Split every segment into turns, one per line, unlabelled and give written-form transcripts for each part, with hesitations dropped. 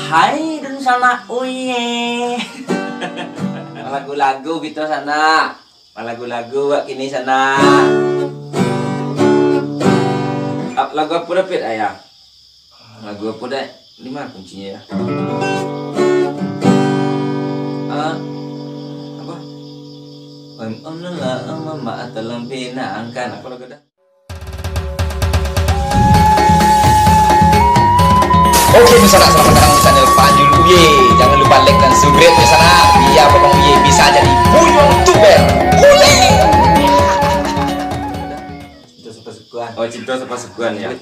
Hai dun sana uye. Lagu-lagu gitu sana. Lagu-lagu wak kini sana. Lagu apa dah Pit ayah? Lagu apa dah? Ini mana kuncinya ya? Apa? Mama telah pinangkan. Apa lagu dah?
Oke misalnya selamat datang di channel Panjul Uye. Jangan lupa like dan subscribe di sana biar Bang Uye bisa jadi buyung tuber.
Cinta sepasukuan. Oh, cinta sepasukuan ya.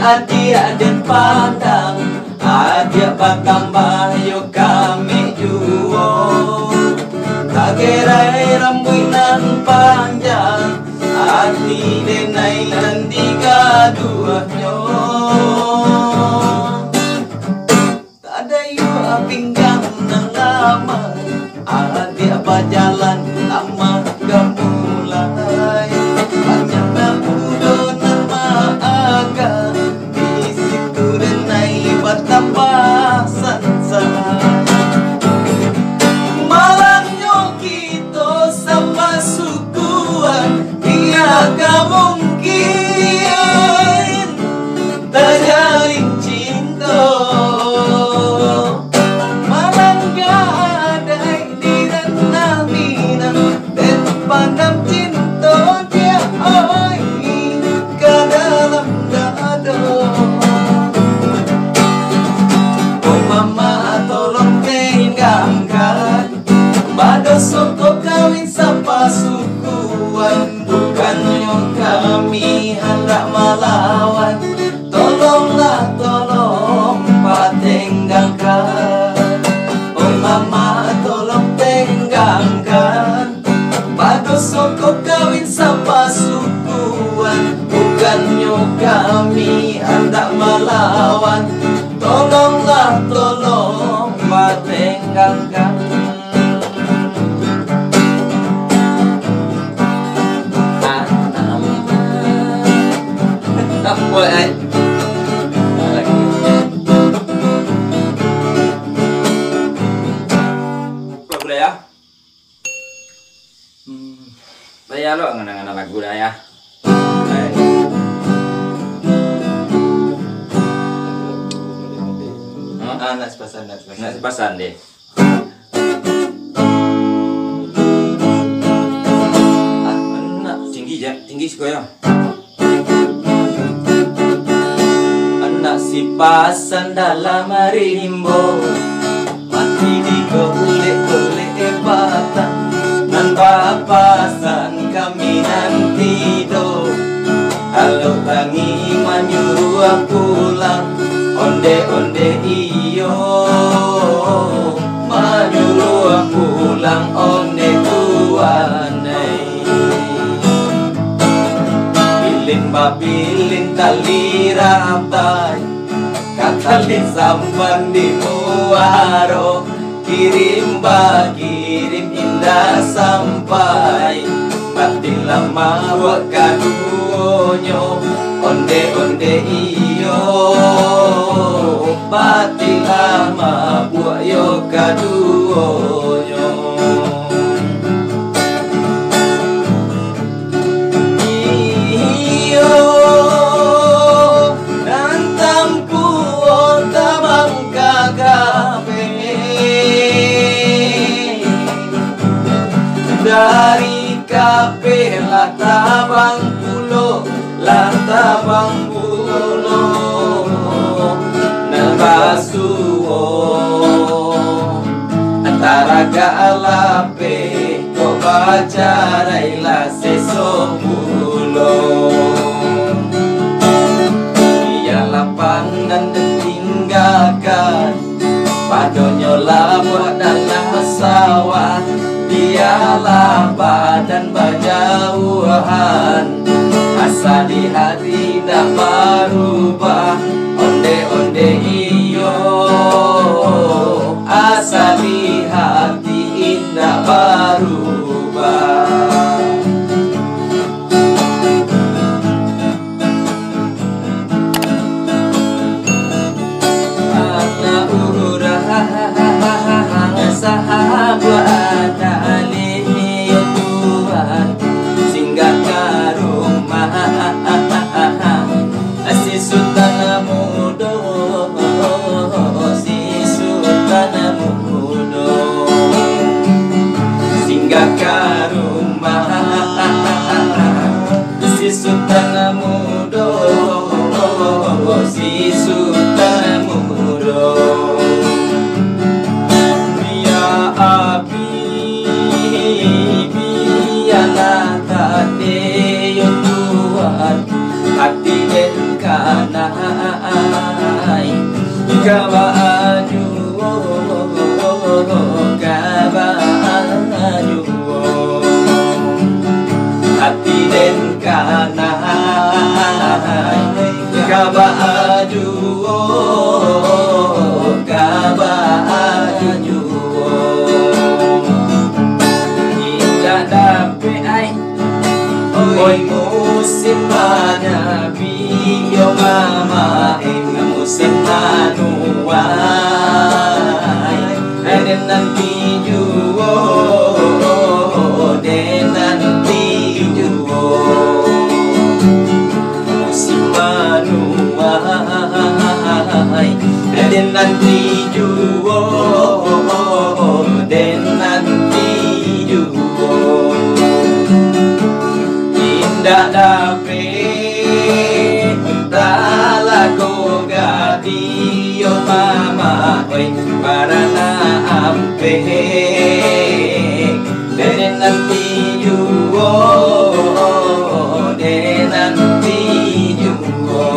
Adia dan pandang, adia bakambah yo kami juo. Kagerai rambuinan panjang, ati denai landiga duanyo. Tada yo pinggang nang lama, adia bajalan lama gamulai. Banyak naudon aga tampasan sana malangnya kita sama sukuan tiada mungkin terjalin cinta malang ada di ranah minang dan pandang cinta dia oi ke dalam dada. Soko kawin sama sukuan, bukannya kami hendak melawan. Tolonglah, tolong patenggangkan. Oh mama, tolong tenggangkan. Pada soko kawin sama sukuan, bukannya kami hendak melawan. Tolonglah, tolong patenggangkan. Boleh ay. Boleh ya? Saya lo ngana-ngana lagu dah ya. Nak sepasan deh. Nak tinggi sekolah. Si pasan dalam rimbo mati digolek-golek batang nan papasan kami nanti do. Halo tangi manyuruh pulang onde-onde iyo manyuruh pulang onde tuanai. Bilin babilin tali rapai katali sampan di muaro, kirim kirim indah sampai mati lama wak kaduonyo onde-onde iyo mati lama buat yo kaduonyo. Dari kape latabang pulo nabasuo antara galape kok baca raila sesomulo ia lapan dan ditinggalkan padonyo labak dalam sawah, dialah badan berjauhan, asa di hati tak berubah, onde-onde iyo, asa di hati indah berubah. Sahabat alih Tuhan singgah ke rumah si Sultan Mudo, si Sultan Mudo singgah ke rumah si Sultan Mudo, si Sultan Mudo. Hati dan kanai kabaju, kabaju, hati dan kanai kabaju, kabaju, indah dape ai oi musim manabi yo mama ing musim manuai dan nanti juo, dan nanti juo musim manuai dan nanti juo, dan nanti juo indah dape talago gadi yo mama oi parana ampe dan nanti juo, dan nanti juo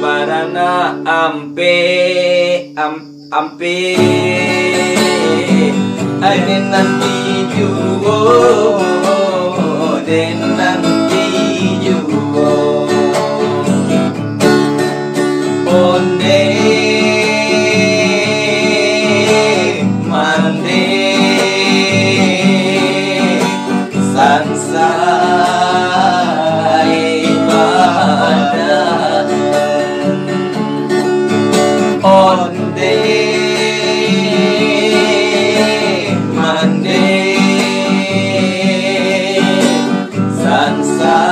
parana ampe ampe dan nanti juo, dan nanti juo onde mande sansai badan onde mande sansai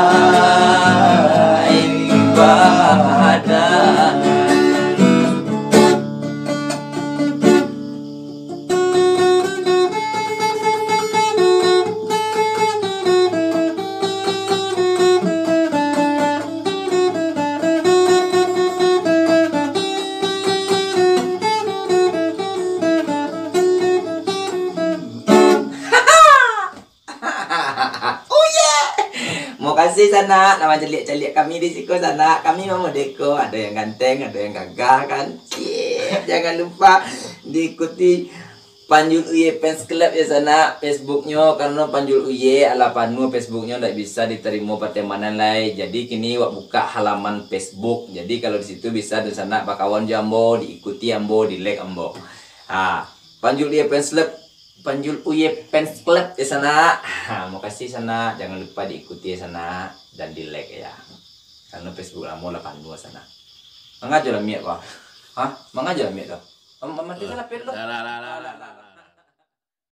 badan. Makasih sana, nama celik-celik kami di siku sana. Kami mau deko, ada yang ganteng, ada yang gagah kan. Jangan lupa diikuti Panjul Uye Fans Club ya sana Facebooknya, karena Panjul Uye ala panu Facebooknya tidak bisa diterima pertemanan lain. Jadi kini wak buka halaman Facebook. Jadi kalau di situ bisa di sana bakawan jambo, diikuti ambo, di like ambo. Panjul Uye Fans Club, Panjul Uye Fans Club di sana. Makasih sana, jangan lupa diikuti sana dan di like ya. Karena Facebook lama 82 sana. Mangga aja lah miak kok. Mangga aja lah miak kok. Mati sana pet lo.